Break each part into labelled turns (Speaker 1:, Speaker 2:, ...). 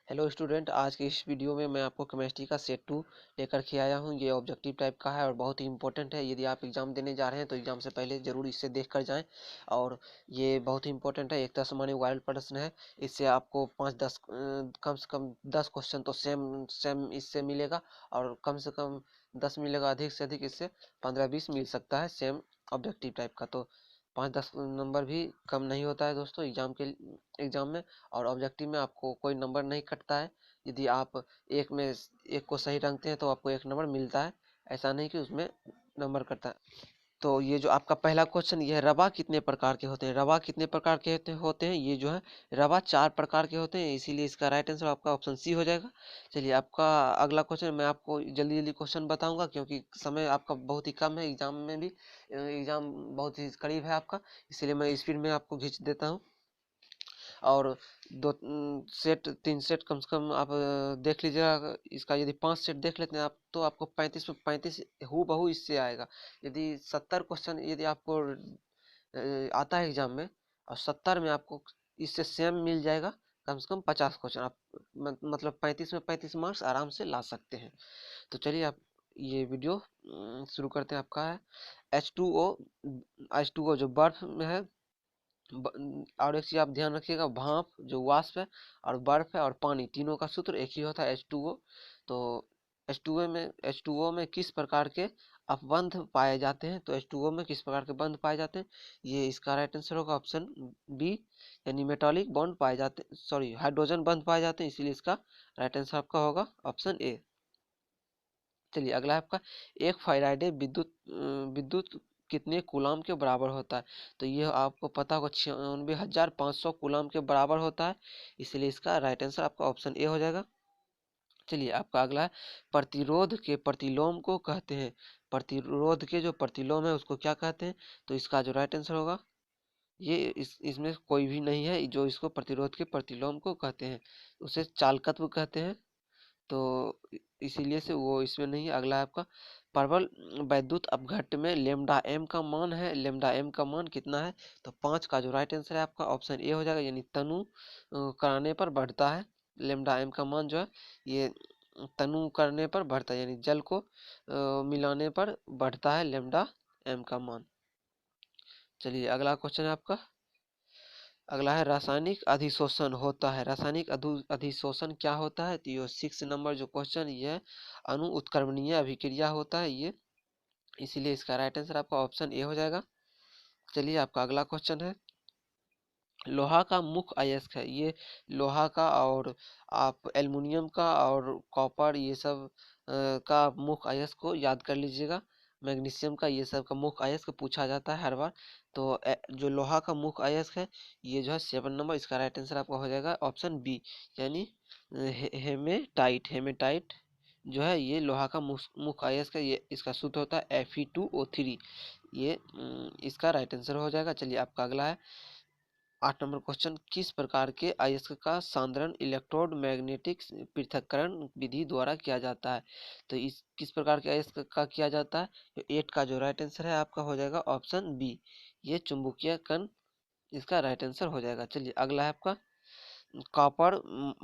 Speaker 1: Hello student, आज के इस वीडियो में मैं आपको केमिस्ट्री का सेट 2 लेकर के आया हूं। ये ऑब्जेक्टिव टाइप का है और बहुत ही इंपॉर्टेंट है। यदि आप एग्ज़ाम देने जा रहे हैं तो एग्ज़ाम से पहले ज़रूर इससे देख कर जाएं। और ये बहुत ही इंपॉर्टेंट है, एक तरह से मानिए वायरल प्रश्न है। इससे आपको 5-10 कम से कम 10 क्वेश्चन तो सेम सेम इससे मिलेगा, और कम से कम 10 मिलेगा, अधिक से अधिक इससे 15-20 मिल सकता है सेम ऑब्जेक्टिव टाइप का। तो 5-10 नंबर भी कम नहीं होता है दोस्तों एग्ज़ाम में। और ऑब्जेक्टिव में आपको कोई नंबर नहीं कटता है। यदि आप एक को सही रखते हैं तो आपको 1 नंबर मिलता है, ऐसा नहीं कि उसमें नंबर कटता है। तो ये जो आपका पहला क्वेश्चन, ये है रवा कितने प्रकार के होते हैं। रवा कितने प्रकार के होते हैं, ये जो है रवा 4 प्रकार के होते हैं, इसीलिए इसका राइट आंसर आपका ऑप्शन सी हो जाएगा। चलिए, आपका अगला क्वेश्चन मैं आपको जल्दी जल्दी क्वेश्चन बताऊंगा, क्योंकि समय आपका बहुत ही कम है। एग्जाम में भी एग्जाम बहुत ही करीब है आपका, इसलिए मैं स्पीड में आपको खींच देता हूँ। और 3 सेट कम से कम आप देख लीजिएगा। इसका यदि 5 सेट देख लेते हैं आप तो आपको 35 में 35 हु बहू इससे आएगा। यदि 70 क्वेश्चन यदि आपको आता है एग्जाम में, और 70 में आपको इससे सेम मिल जाएगा, कम से कम 50 क्वेश्चन आप मतलब 35 में 35 मार्क्स आराम से ला सकते हैं। तो चलिए, आप ये वीडियो शुरू करते हैं। आपका है H2O। H2O जो बर्फ में है, और एक चीज आप ध्यान रखिएगा, भाप जो वाष्प है, और बर्फ है, और पानी, तीनों का सूत्र एक ही होता है, H2O। तो H2O में किस प्रकार के अपबंध पाए जाते हैं, तो H2O में किस प्रकार के बंध पाए जाते हैं, ये इसका राइट आंसर होगा ऑप्शन बी, यानी मेटालिक बॉन्ड पाए जाते हैं, सॉरी हाइड्रोजन बंध पाए जाते हैं, इसीलिए इसका राइट आंसर आपका होगा ऑप्शन ए। चलिए, अगला है आपका, एक फेराडे विद्युत कितने कूलाम के बराबर होता है। तो ये आपको पता होगा, 96,500 कूलाम के बराबर होता है, इसलिए इसका राइट आंसर आपका ऑप्शन ए हो जाएगा। चलिए, आपका अगला है, प्रतिरोध के प्रतिलोम को कहते हैं। प्रतिरोध के जो प्रतिलोम है उसको क्या कहते हैं, तो इसका जो राइट आंसर होगा, ये इसमें कोई भी नहीं है जो इसको प्रतिरोध के प्रतिलोम को कहते हैं, उसे चालकत्व कहते हैं। तो इसीलिए से वो इसमें नहीं है। अगला है आपका, प्रबल वैद्युत अपघट्ट में लेमडा एम का मान है। लेमडा एम का मान कितना है, तो 5 का जो राइट आंसर है आपका ऑप्शन ए हो जाएगा, यानी तनु कराने पर बढ़ता है। लेमडा एम का मान जो है, ये तनु करने पर बढ़ता है, यानी जल को मिलाने पर बढ़ता है लेमडा एम का मान। चलिए, अगला क्वेश्चन है आपका, अगला है, रासायनिक अधिशोषण होता है। रासायनिक अधिशोषण क्या होता है, तो ये 6 नंबर जो क्वेश्चन, ये अणु उत्क्रमणीय अभिक्रिया होता है ये, इसीलिए इसका राइट आंसर आपका ऑप्शन ए हो जाएगा। चलिए, आपका अगला क्वेश्चन है, लोहा का मुख्य अयस्क है। ये लोहा का, और आप एल्युमिनियम का और कॉपर, ये सब का मुख्य अयस्क को याद कर लीजिएगा। मैग्नीशियम का, ये सब का मुख्य अयस्क पूछा जाता है हर बार। तो जो लोहा का मुख्य अयस्क है, ये जो है 7 नंबर, इसका राइट आंसर आपका हो जाएगा ऑप्शन बी, यानी हेमेटाइट। हेमेटाइट जो है ये लोहा का मुख्य अयस्क है, ये इसका सूत्र होता है Fe2O3। ये इसका राइट आंसर हो जाएगा। चलिए, आपका अगला है 8 नंबर क्वेश्चन, किस प्रकार के अयस्क का सांद्रण इलेक्ट्रोड मैग्नेटिक पृथक्करण विधि द्वारा किया जाता है। तो इस किस प्रकार के अयस्क का किया जाता है, तो 8 का जो राइट आंसर है आपका हो जाएगा ऑप्शन बी, ये चुंबकीय कण, इसका राइट आंसर हो जाएगा। चलिए, अगला है आपका,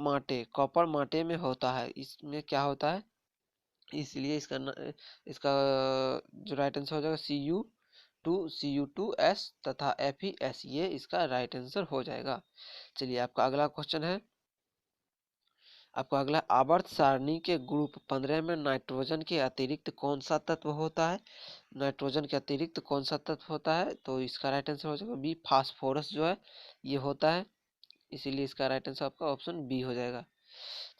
Speaker 1: माटे। कॉपर माटे में होता है, इसमें क्या होता है, इसलिए इसका जो राइट आंसर हो जाएगा Cu2 तथा Fe, ये इसका राइट आंसर हो जाएगा। चलिए, आपका अगला क्वेश्चन है, आपका अगला, आवर्त सारणी के ग्रुप 15 में नाइट्रोजन के अतिरिक्त कौन सा तत्व होता है। नाइट्रोजन के अतिरिक्त कौन सा तत्व होता है, तो इसका राइट आंसर हो जाएगा बी, फास्फोरस जो है ये होता है, इसीलिए इसका राइट आंसर आपका ऑप्शन बी हो जाएगा।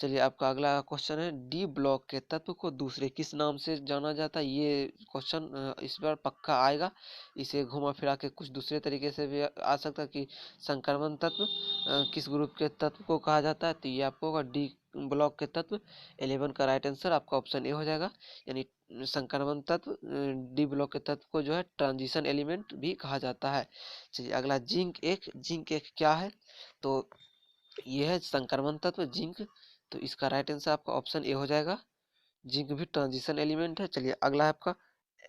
Speaker 1: चलिए, आपका अगला क्वेश्चन है, डी ब्लॉक के तत्व को दूसरे किस नाम से जाना जाता है। ये क्वेश्चन इस बार पक्का आएगा, इसे घुमा फिरा के कुछ दूसरे तरीके से भी आ सकता है कि संक्रमण तत्व किस ग्रुप के तत्व को कहा जाता है, तो ये आपको होगा डी ब्लॉक के तत्व। 11 का राइट आंसर आपका ऑप्शन ए हो जाएगा, यानी संक्रमण तत्व डी ब्लॉक के तत्व को जो है ट्रांजिशन एलिमेंट भी कहा जाता है। चलिए, अगला, जिंक एक क्या है, तो ये है संक्रमण तत्व जिंक, तो इसका राइट आंसर आपका ऑप्शन ए हो जाएगा, जिंक भी ट्रांजिशन एलिमेंट है। चलिए, अगला है आपका,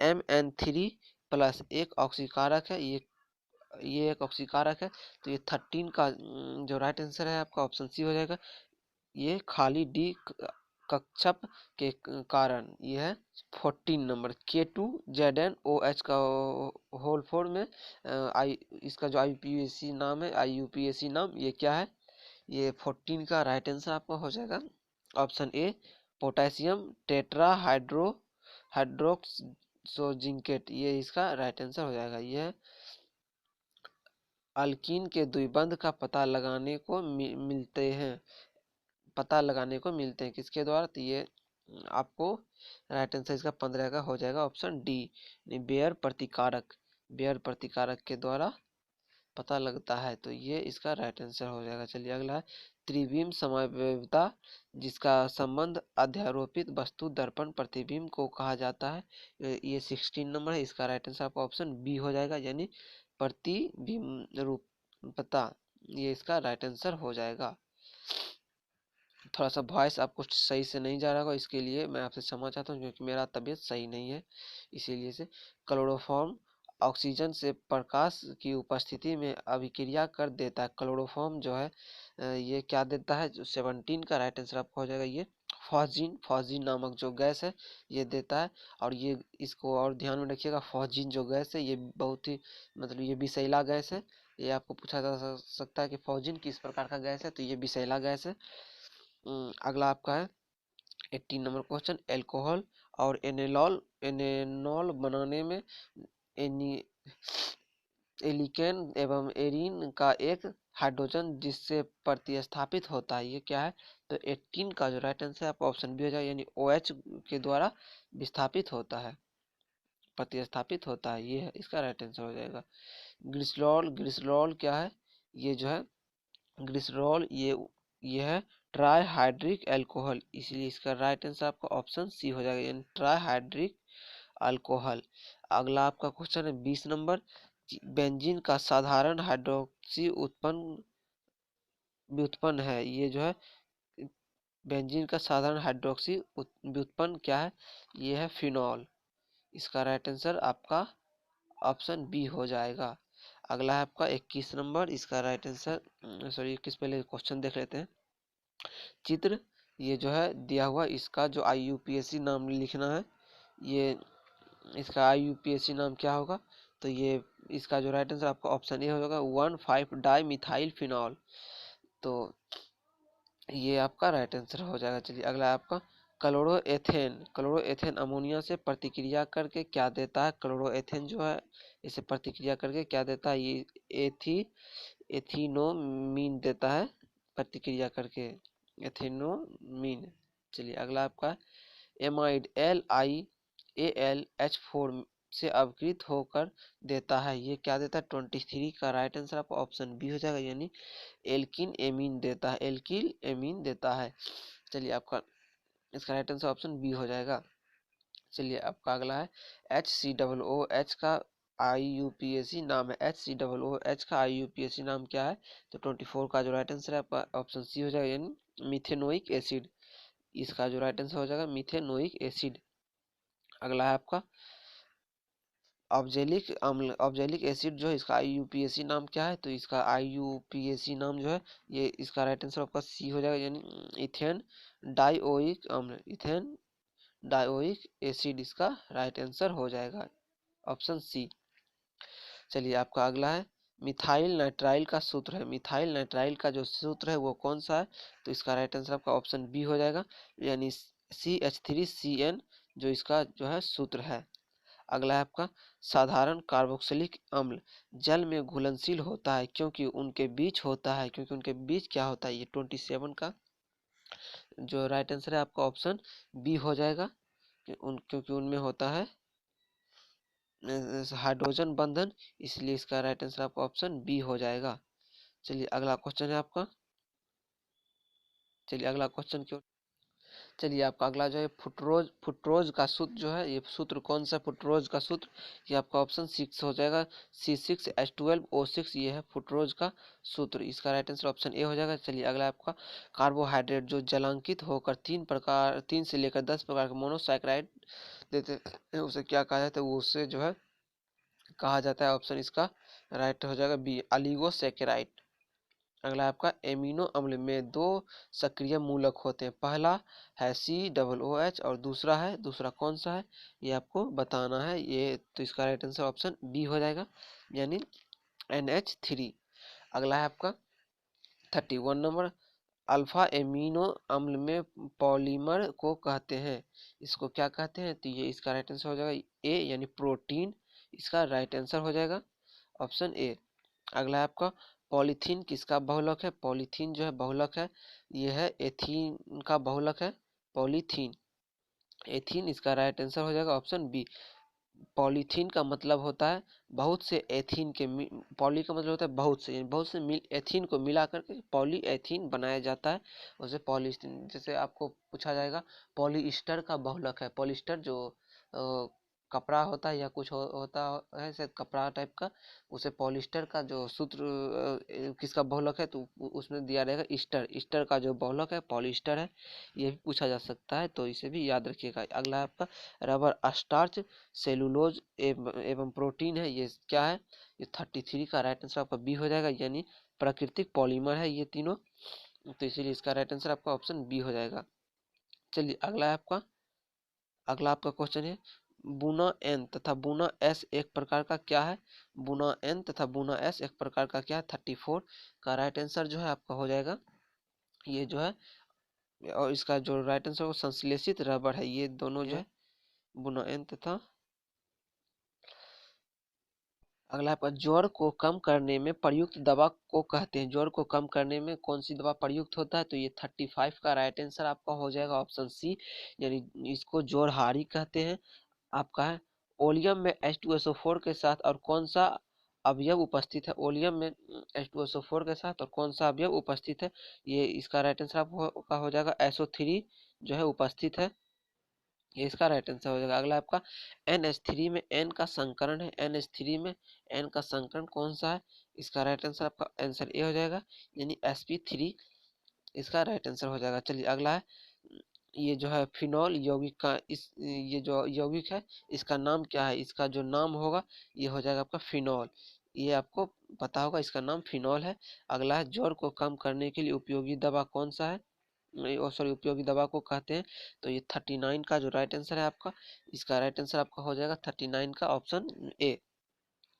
Speaker 1: Mn3+ एक ऑक्सीकारक है, ये एक ऑक्सीकारक है, तो ये 13 का जो राइट आंसर है आपका ऑप्शन सी हो जाएगा, ये खाली डी कक्षप के कारण ये है 14 नंबर K2ZNOH का होल फॉर्म में आई इसका जो IUPAC नाम है, IUPAC नाम ये क्या है, ये 14 का राइट आंसर आपका हो जाएगा ऑप्शन ए पोटेशियम टेट्रा हाइड्रोक्सोजिंकेट, ये इसका राइट आंसर हो जाएगा। ये अल्कीन के द्विबंध का पता लगाने को मिलते हैं किसके द्वारा, तो ये आपको राइट आंसर इसका 15 का हो जाएगा ऑप्शन डी बेयर प्रतिकारक के द्वारा पता लगता है, तो ये इसका राइट आंसर हो जाएगा। चलिए अगला है त्रिविम समव्यवता जिसका संबंध अध्यारोपित वस्तु दर्पण प्रतिबिंब को कहा जाता है, ये 16 नंबर है, इसका राइट आंसर आपका ऑप्शन बी हो जाएगा यानी प्रतिबिंब रूपता, ये इसका राइट आंसर हो जाएगा। थोड़ा सा वॉइस आपको सही से नहीं जा रहा होगा, इसके लिए मैं आपसे क्षमा चाहता हूँ क्योंकि मेरा तबीयत सही नहीं है, इसीलिए से क्लोरोफॉर्म ऑक्सीजन से प्रकाश की उपस्थिति में अभिक्रिया कर देता है। क्लोरोफॉर्म जो है ये क्या देता है, जो 17 का राइट आंसर आपका हो जाएगा ये फॉस्जीन नामक जो गैस है ये देता है। और ये इसको और ध्यान में रखिएगा, फॉस्जीन जो गैस है ये बहुत ही मतलब ये विषैला गैस है, ये आपको पूछा जा सकता है कि फॉस्जीन किस प्रकार का गैस है, तो ये विषैला गैस है। अगला आपका है 18 नंबर क्वेश्चन, एल्कोहल और एनेनॉल बनाने में एलिकेन एवं एरीन का एक हाइड्रोजन जिससे प्रतिस्थापित होता है, ये क्या है, तो 18 का जो राइट आंसर है आपका ऑप्शन बी हो जाएगा यानी OH के द्वारा विस्थापित होता है, प्रतिस्थापित होता है, ये है इसका राइट आंसर हो जाएगा। ग्लिसरॉल क्या है, ये जो है ग्लिसरॉल ये है ट्राईहाइड्रिक अल्कोहल, इसलिए इसका राइट आंसर आपका ऑप्शन सी हो जाएगा यानी ट्राईहाइड्रिक अल्कोहल। अगला आपका क्वेश्चन है 20 नंबर, बेंजीन का साधारण हाइड्रोक्सी व्युत्पन्न है, ये जो है बेंजीन का साधारण हाइड्रोक्सी व्युत्पन्न क्या है, ये है फिनॉल, इसका राइट आंसर आपका ऑप्शन बी हो जाएगा। अगला है आपका 21 नंबर, इसका राइट आंसर सॉरी 21 पहले क्वेश्चन देख लेते हैं। चित्र ये जो है दिया हुआ, इसका जो IUPAC नाम लिखना है, ये इसका IUPAC नाम क्या होगा, तो ये इसका जो राइट आंसर आपका ऑप्शन ए होगा 1,5 डाई मिथाइल फिनॉल, तो ये आपका राइट आंसर हो जाएगा। चलिए अगला है आपका क्लोरोएथेन अमोनिया से प्रतिक्रिया करके क्या देता है, क्लोरोएथेन जो है इसे प्रतिक्रिया करके क्या देता है, ये एथिनोमीन देता है प्रतिक्रिया करके, एथिनोमीन। चलिए अगला आपका एमाइड LiAlH4 से अवकृत होकर देता है, ये क्या देता है, 23 का राइट आंसर आपका ऑप्शन बी हो जाएगा यानी एल्किल एमीन देता है। चलिए आपका इसका राइट आंसर ऑप्शन बी हो जाएगा। चलिए आपका अगला है HCOOH का IUPAC नाम है, HCOOH का IUPAC नाम क्या है, तो 24 का जो राइट आंसर है आपका ऑप्शन सी हो जाएगा यानी मिथेनोइक एसिड, इसका जो राइट आंसर हो जाएगा मिथेनोइक एसिड। अगला है आपका ऑब्जेलिक एसिड जो है इसका IUPAC नाम क्या है, तो इसका IUPAC नाम जो है ये इसका राइट आंसर आपका सी हो जाएगा यानी इथेन डाइओइक एसिड, इसका राइट आंसर हो जाएगा ऑप्शन सी। चलिए आपका अगला है मिथाइल नाइट्राइल का सूत्र है, मिथाइल नाइट्राइल का जो सूत्र है वो कौन सा है, तो इसका राइट आंसर आपका ऑप्शन बी हो जाएगा यानी CH3CN जो इसका जो है सूत्र है। अगला है आपका साधारण कार्बोक्सिलिक अम्ल जल में घुलनशील होता है क्योंकि उनके बीच क्या होता है, ये 27 का जो राइट आंसर है आपका ऑप्शन बी हो जाएगा क्योंकि उनमें होता है हाइड्रोजन बंधन, इसलिए इसका राइट आंसर आपका ऑप्शन बी हो जाएगा। चलिए अगला क्वेश्चन है आपका, चलिए अगला क्वेश्चन क्यों, चलिए आपका अगला जो है फुटरोज का सूत्र जो है, ये सूत्र कौन सा फुटरोज का सूत्र, ये आपका ऑप्शन 6 हो जाएगा C6H12O6, ये है फुटरोज का सूत्र, इसका राइट आंसर ऑप्शन ए हो जाएगा। चलिए अगला आपका कार्बोहाइड्रेट जो जलांकित होकर 3 से लेकर 10 प्रकार के मोनोसाइक्राइड देते हैं उसे क्या कहा जाता है, वो उससे जो है कहा जाता है, ऑप्शन इसका राइट हो जाएगा बी ऑलिगोसैकेराइड। अगला है आपका एमिनो अम्ल में दो सक्रिय मूलक होते हैं, पहला है COOH और दूसरा कौन सा है ये आपको बताना है। ये तो इसका राइट आंसर ऑप्शन बी हो जाएगा, यानी NH3। अगला है आपका 31 नंबर, अल्फा एमिनो अम्ल में पॉलीमर को कहते हैं, इसको क्या कहते हैं, तो ये इसका राइट आंसर हो जाएगा ए, यानी प्रोटीन, इसका राइट आंसर हो जाएगा ऑप्शन ए। अगला है आपका पॉलीथीन किसका बहुलक है, पॉलीथीन जो है बहुलक है, ये है एथीन का बहुलक है, पॉलीथीन एथीन, इसका राइट आंसर हो जाएगा ऑप्शन बी। पॉलीथीन का मतलब होता है बहुत से एथीन के, पॉली का मतलब होता है बहुत से, बहुत से एथीन को मिला करके पॉली एथीन बनाया जाता है, उसे पॉलीथीन। जैसे आपको पूछा जाएगा पॉलीस्टर का बहुलक है, पॉलीस्टर जो कपड़ा होता है या कुछ होता है से कपड़ा टाइप का, उसे पॉलिस्टर का जो सूत्र किसका बहुलक है, तो उसमें दिया रहेगा ईस्टर, ईस्टर का जो बहुलक है पॉलिस्टर है, ये भी पूछा जा सकता है, तो इसे भी याद रखिएगा। अगला है आपका रबर स्टार्च, सेलुलोज एवं प्रोटीन है, ये क्या है, ये 33 का राइट आंसर आपका बी हो जाएगा, यानी प्राकृतिक पॉलीमर है ये तीनों, तो इसीलिए इसका राइट आंसर आपका ऑप्शन बी हो जाएगा। चलिए अगला आपका क्वेश्चन है, बुना एन तथा बुना एस एक प्रकार का क्या है, बुना एन तथा बुना एस एक प्रकार का क्या है, 34 का राइट आंसर जो है आपका हो जाएगा ये जो है, और इसका जो राइट आंसर वो संश्लेषित रबर है, ये दोनों जो है बुना एन तथा। अगला आपका ज्वर को कम करने में प्रयुक्त दवा को कहते हैं, ज्वर को कम करने में कौन सी दवा प्रयुक्त होता है, तो ये 35 का राइट आंसर आपका हो जाएगा ऑप्शन सी, यानी इसको ज्वरहारी कहते हैं। आपका है ओलियम में H2SO4 के साथ और कौन सा अवयव उपस्थित है, ओलियम में H2SO4 के साथ और कौन सा अवयव उपस्थित है, ये इसका राइट आंसर आपका हो जाएगा SO3 जो है उपस्थित है, ये इसका राइट आंसर हो जाएगा। अगला आपका NH3 में N का संकरण है, NH3 में N का संकरण कौन सा है, इसका राइट आंसर आपका आंसर ए हो जाएगा, यानी sp3, इसका राइट आंसर हो जाएगा। चलिए अगला है, ये जो है फिनॉल यौगिक का, इस ये जो यौगिक है इसका नाम क्या है, इसका जो नाम होगा ये हो जाएगा आपका फिनॉल, ये आपको पता होगा इसका नाम फिनॉल है। अगला है ज्वर को कम करने के लिए उपयोगी दवा कौन सा है, सॉरी उपयोगी दवा को कहते हैं, तो ये 39 का जो राइट आंसर है आपका, इसका राइट आंसर आपका हो जाएगा 39 का ऑप्शन ए,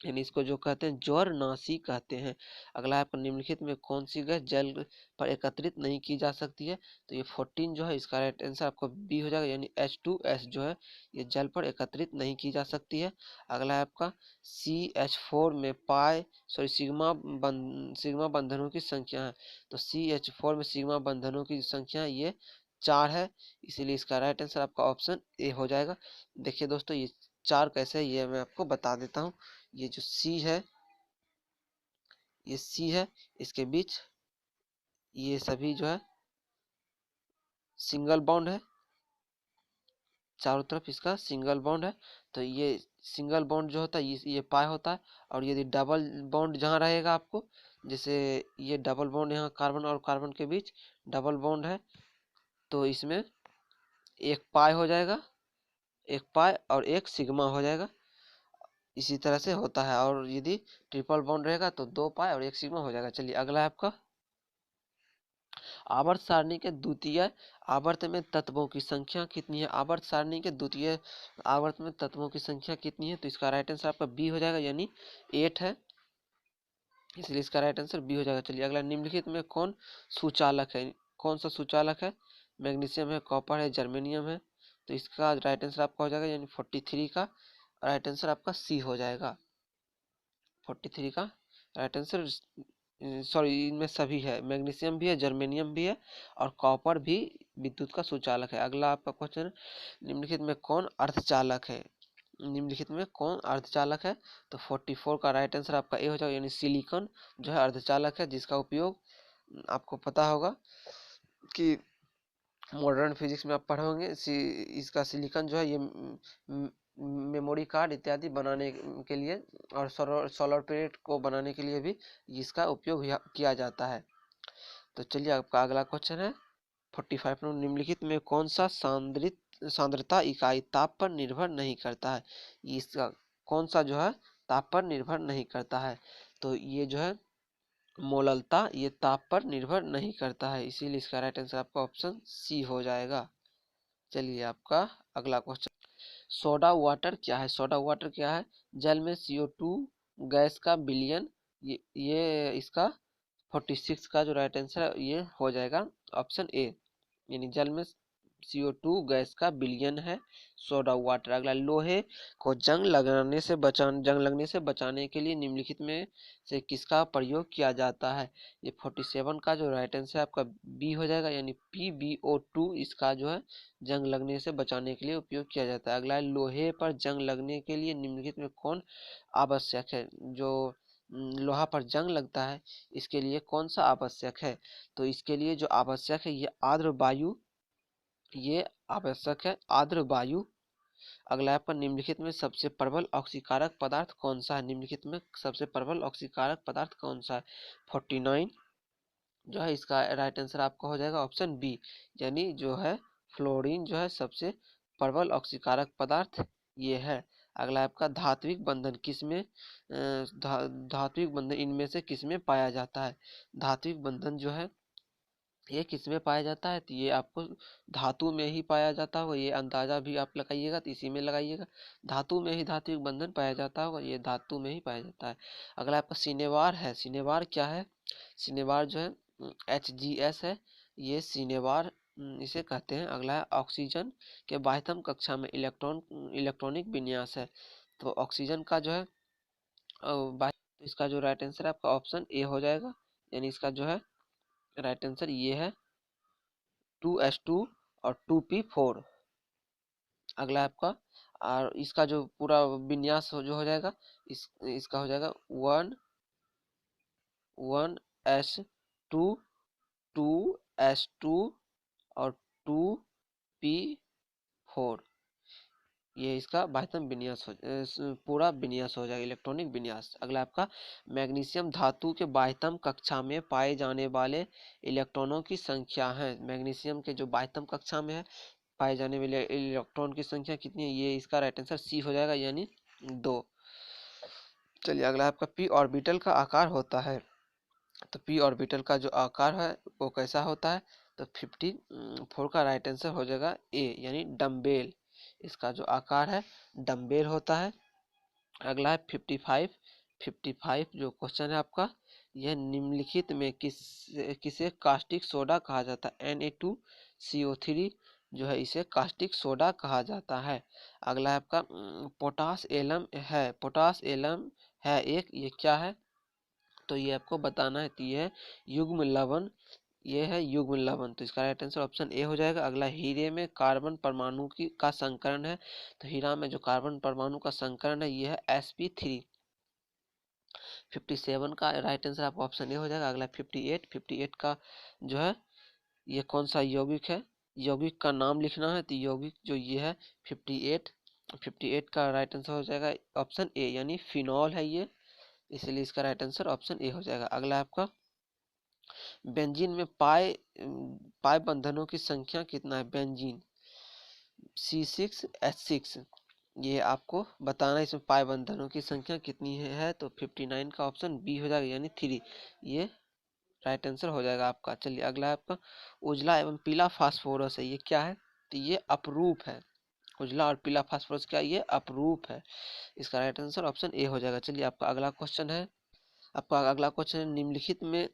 Speaker 1: यानी इसको जो कहते हैं ज्वरनाशी कहते हैं। अगला है आपका निम्नलिखित में कौन सी गैस जल पर एकत्रित नहीं की जा सकती है, तो ये 14 जो है इसका राइट आंसर आपको बी हो जाएगा, यानी H2S जो है ये जल पर एकत्रित नहीं की जा सकती है। अगला है आपका CH4 में सिग्मा बंधनों की संख्या है, तो CH4 में सिग्मा बंधनों की संख्या ये 4 है, इसीलिए इसका राइट आंसर आपका ऑप्शन ए हो जाएगा। देखिए दोस्तों ये 4 कैसे है ये मैं आपको बता देता हूँ। ये जो सी है, ये सी है, इसके बीच ये सभी जो है सिंगल बॉन्ड है, चारों तरफ इसका सिंगल बॉन्ड है, तो ये सिंगल बॉन्ड जो होता है ये पाई होता है, और यदि डबल बॉन्ड जहाँ रहेगा आपको, जैसे ये डबल बॉन्ड यहाँ कार्बन और कार्बन के बीच डबल बॉन्ड है, तो इसमें एक पाई हो जाएगा, एक पाई और एक सिग्मा हो जाएगा, इसी तरह से होता है, और यदि ट्रिपल बॉन्ड रहेगा तो 2 पाई और एक सिग्मा हो जाएगा। चलिए अगला है आपका, आवर्त सारणी के द्वितीय आवर्त में तत्वों की संख्या कितनी है, आवर्त सारणी के द्वितीय आवर्त में तत्वों की संख्या कितनी है, तो इसका राइट आंसर आपका बी हो जाएगा, यानी 8 है, इसलिए इसका राइट आंसर बी हो जाएगा। चलिए अगला, निम्नलिखित में कौन सुचालक है, कौन सा सुचालक है, मैग्नीशियम है, कॉपर है, जर्मेनियम है, तो इसका राइट आंसर आपका हो जाएगा, यानी 43 का राइट आंसर आपका सी हो जाएगा, 43 का राइट आंसर, सॉरी इनमें सभी है, मैग्नीशियम भी है, जर्मेनियम भी है, और कॉपर भी विद्युत का सुचालक है। अगला आपका क्वेश्चन, निम्नलिखित में कौन अर्धचालक है, निम्नलिखित में कौन अर्धचालक है, तो 44 का राइट आंसर आपका ए हो जाएगा, यानी सिलिकॉन जो है अर्धचालक है, जिसका उपयोग आपको पता होगा कि मॉडर्न फिजिक्स में आप पढ़े होंगे, इसका सिलिकॉन जो है ये मेमोरी कार्ड इत्यादि बनाने के लिए और सोलर प्लेट को बनाने के लिए भी इसका उपयोग किया जाता है। तो चलिए आपका अगला क्वेश्चन है 45 नंबर, निम्नलिखित में कौन सा सांद्रता इकाई ताप पर निर्भर नहीं करता है, इसका कौन सा जो है ताप पर निर्भर नहीं करता है, तो ये जो है मोललता ये ताप पर निर्भर नहीं करता है, इसीलिए इसका राइट आंसर आपका ऑप्शन सी हो जाएगा। चलिए आपका अगला क्वेश्चन, सोडा वाटर क्या है? सोडा वाटर क्या है? जल में CO2 गैस का विलयन, ये इसका 46 का जो राइट आंसर है ये हो जाएगा ऑप्शन ए, यानी जल में CO2 गैस का विलयन है सोडा वाटर। अगला, लोहे को जंग लगने से बचाने के लिए निम्नलिखित में से किसका प्रयोग किया जाता है? ये 47 का जो राइट आंसर है आपका बी हो जाएगा, यानी PbO2 इसका जो है जंग लगने से बचाने के लिए उपयोग किया जाता है। अगला है, लोहे पर जंग लगने के लिए निम्नलिखित में कौन आवश्यक है? जो लोहा पर जंग लगता है इसके लिए कौन सा आवश्यक है? तो इसके लिए जो आवश्यक है ये आर्द्र वायु, ये आवश्यक है आर्द्र वायु। अगला है आपका, निम्नलिखित में सबसे प्रबल ऑक्सीकारक पदार्थ कौन सा है? निम्नलिखित में सबसे प्रबल ऑक्सीकारक पदार्थ कौन सा है? 49 जो है इसका राइट आंसर आपका हो जाएगा ऑप्शन बी, यानी जो है फ्लोरीन जो है सबसे प्रबल ऑक्सीकारक पदार्थ ये है। अगला आपका, धात्विक बंधन किसमें धात्विक बंधन इनमें से किसमें पाया जाता है? धात्विक बंधन जो है ये किसमें पाया जाता है? तो ये आपको धातु में ही पाया जाता होगा, ये अंदाजा भी आप लगाइएगा तो इसी में लगाइएगा, धातु में ही धात्विक बंधन पाया जाता होगा, ये धातु में ही पाया जाता है। अगला आपका सिनेवार है, सिनेवार क्या है? सिनेवार जो है HGS है, ये सिनेवार इसे कहते हैं। अगला है, ऑक्सीजन के बाह्यतम कक्षा में इलेक्ट्रॉनिक विन्यास है, तो ऑक्सीजन का जो है तो इसका जो राइट आंसर है आपका ऑप्शन ए हो जाएगा, यानी इसका जो है राइट आंसर ये है 2s2 और 2p4। अगला आपका, और इसका जो पूरा विन्यास जो हो जाएगा इसका हो जाएगा 1s2 2s2 और 2p4, ये इसका बाह्यतम विन्यास पूरा विन्यास हो जाएगा, इलेक्ट्रॉनिक विन्यास। अगला आपका, मैग्नीशियम धातु के बाह्यतम कक्षा में पाए जाने वाले इलेक्ट्रॉनों की संख्या है। मैग्नीशियम के जो बाह्यतम कक्षा में है पाए जाने वाले इलेक्ट्रॉन की संख्या कितनी है? ये इसका राइट आंसर सी हो जाएगा, यानी 2। चलिए अगला आपका, पी ऑर्बिटल का आकार होता है, तो पी ऑर्बिटल का जो आकार है वो कैसा होता है? तो 54 का राइट आंसर हो जाएगा ए, यानी डम्बेल, इसका जो आकार है डम्बेल होता है। अगला है 55 जो क्वेश्चन है आपका, यह निम्नलिखित में किसे कास्टिक सोडा कहा जाता है? Na2CO3 जो है इसे कास्टिक सोडा कहा जाता है। अगला है आपका, पोटास एलम है, पोटास एलम है एक, ये क्या है? तो ये आपको बताना है, तो ये है युग्म लवण, ये है युग्म लवण, तो इसका राइट आंसर ऑप्शन ए हो जाएगा। अगला, हीरे में कार्बन परमाणु का संकरण है, तो हीरा में जो कार्बन परमाणु का संकरण है ये है sp3। 57 का राइट आंसर आपका ऑप्शन ए हो जाएगा। अगला 58 का जो है ये कौन सा यौगिक है? यौगिक का नाम लिखना है, तो यौगिक जो ये है 58 का राइट आंसर हो जाएगा ऑप्शन ए, यानी फिनॉल है ये, इसलिए इसका राइट आंसर ऑप्शन ए हो जाएगा। अगला आपका, बेंजीन में पाए बंधनों की संख्या कितना है? बेंजीन C6H6, ये आपको बताना है, इसमें पाए बंधनों की संख्या कितनी है? तो 59 का ऑप्शन बी हो जाएगा, यानी 3, ये राइट आंसर हो जाएगा आपका। चलिए अगला है आपका, उजला एवं पीला फास्फोरस है, ये क्या है? तो ये अपरूप है, उजला और पीला फास्फोरस क्या? ये अपरूप है, इसका राइट आंसर ऑप्शन ए हो जाएगा। चलिए आपका अगला क्वेश्चन है, आपका अगला क्वेश्चन है, निम्नलिखित में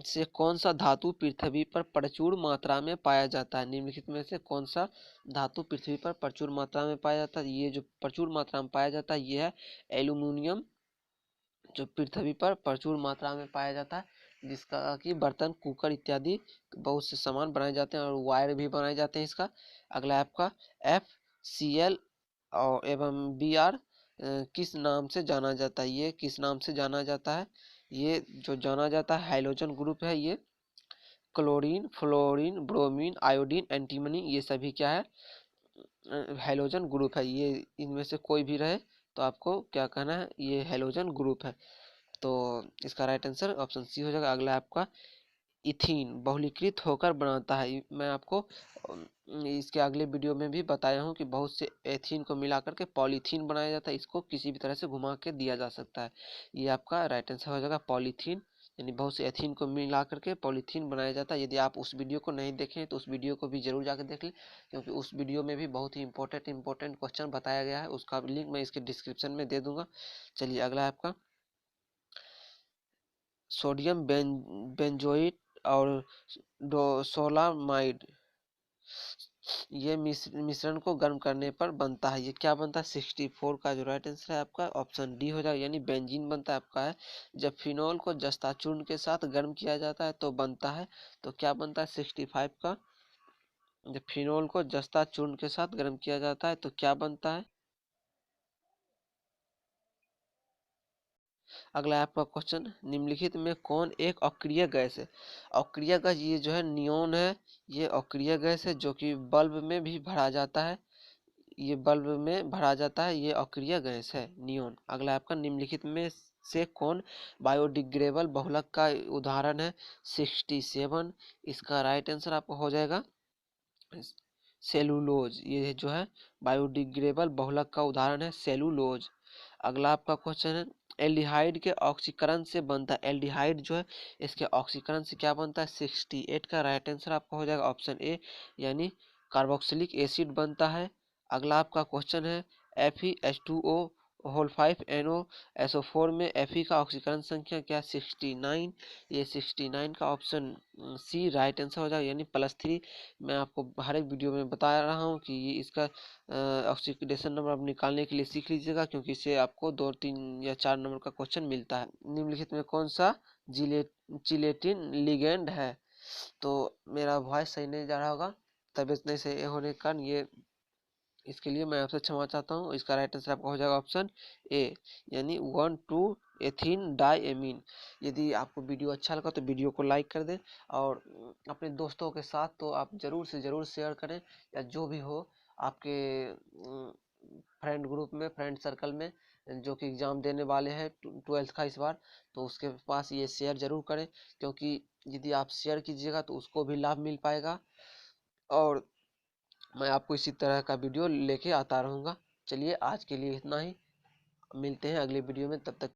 Speaker 1: से कौन सा धातु पृथ्वी पर प्रचुर मात्रा में पाया जाता है? निम्नलिखित में से कौन सा धातु पृथ्वी पर प्रचुर मात्रा में पाया जाता है? ये जो प्रचुर मात्रा में पाया जाता है ये है एल्यूमिनियम, जो पृथ्वी पर प्रचुर मात्रा में पाया जाता है, जिसका कि बर्तन, कुकर इत्यादि बहुत से सामान बनाए जाते हैं और वायर भी बनाए जाते हैं इसका। अगला है आपका, FCl और एवं Br किस नाम से जाना जाता है? ये किस नाम से जाना जाता है? ये जो जाना जाता है हाइड्रोजन ग्रुप है, ये chlorine, fluorine, bromine, iodine, antimony, ये सभी क्या है? हेलोजन ग्रुप है, ये इनमें से कोई भी रहे तो आपको क्या कहना है? ये हेलोजन ग्रुप है, तो इसका राइट आंसर ऑप्शन सी हो जाएगा। अगला आपका, इथीन बहुलीकृत होकर बनाता है, मैं आपको इसके अगले वीडियो में भी बताया हूँ कि बहुत से एथीन को मिला करके पॉलीथीन बनाया जाता है, इसको किसी भी तरह से घुमा के दिया जा सकता है, ये आपका राइट आंसर हो जाएगा पॉलीथीन। यानी बहुत से एथीन को मिला करके पॉलीथीन बनाया जाता है। यदि आप उस वीडियो को नहीं देखें तो उस वीडियो को भी जरूर जाकर देख लें, क्योंकि उस वीडियो में भी बहुत ही इंपॉर्टेंट क्वेश्चन बताया गया है। उसका लिंक मैं इसके डिस्क्रिप्शन में दे दूंगा। चलिए अगला है आपका सोडियम बेंजोइट और सोलामाइड। ये मिश्रण को गर्म करने पर बनता है, ये क्या बनता है? 64 का जो राइट आंसर है आपका ऑप्शन डी हो जाएगा, यानी बेंजीन बनता है आपका है। जब फिनॉल को जस्ता चूर्ण के साथ गर्म किया जाता है तो बनता है, तो क्या बनता है 65 का? जब फिनॉल को जस्ता चूर्ण के साथ गर्म किया जाता है तो क्या बनता है? अगला है आपका क्वेश्चन, निम्नलिखित में कौन एक अक्रिय गैस है? अक्रिय गैस ये जो है नियोन है, ये अक्रिय गैस है जो कि बल्ब में भी भरा जाता है, ये बल्ब में भरा जाता है, ये अक्रिय गैस है नियोन। अगला आपका निम्नलिखित में से कौन बायोडिग्रेडेबल बहुलक का उदाहरण है? 67, इसका राइट आंसर आपको हो जाएगा सेलुलोज। ये जो है बायोडिग्रेडेबल बहुलक का उदाहरण है सेलुलोज। अगला आपका क्वेश्चन है, एल्डिहाइड के ऑक्सीकरण से बनता है, एल्डिहाइड जो है इसके ऑक्सीकरण से क्या बनता है? 68 का राइट आंसर आपका हो जाएगा ऑप्शन ए, यानी कार्बोक्सिलिक एसिड बनता है। अगला आपका क्वेश्चन है, FeH2O होल 5NO SO4 में Fe का ऑक्सीकरण संख्या क्या? 69, ये 69 का ऑप्शन सी राइट आंसर हो जाएगा, यानी +3। मैं आपको हर एक वीडियो में बता रहा हूँ कि ये इसका ऑक्सीडेशन नंबर आप निकालने के लिए सीख लीजिएगा, क्योंकि इससे आपको 2, 3 या 4 नंबर का क्वेश्चन मिलता है। निम्नलिखित में कौन सा चिलेटिन लिगेंड है? तो मेरा वॉइस सही नहीं जा रहा होगा, तबीयत नहीं सही होने के कारण, ये इसके लिए मैं आपसे क्षमा चाहता हूँ। इसका राइट आंसर आपका हो जाएगा ऑप्शन ए, यानी 1,2 एथीन डाइएमीन। यदि आपको वीडियो अच्छा लगा तो वीडियो को लाइक कर दें, और अपने दोस्तों के साथ तो आप ज़रूर से ज़रूर शेयर करें, या जो भी हो आपके फ्रेंड ग्रुप में, फ्रेंड सर्कल में, जो कि एग्ज़ाम देने वाले हैं 12th का इस बार, तो उसके पास ये शेयर ज़रूर करें, क्योंकि यदि आप शेयर कीजिएगा तो उसको भी लाभ मिल पाएगा, और मैं आपको इसी तरह का वीडियो लेके आता रहूँगा। चलिए आज के लिए इतना ही, मिलते हैं अगले वीडियो में, तब तक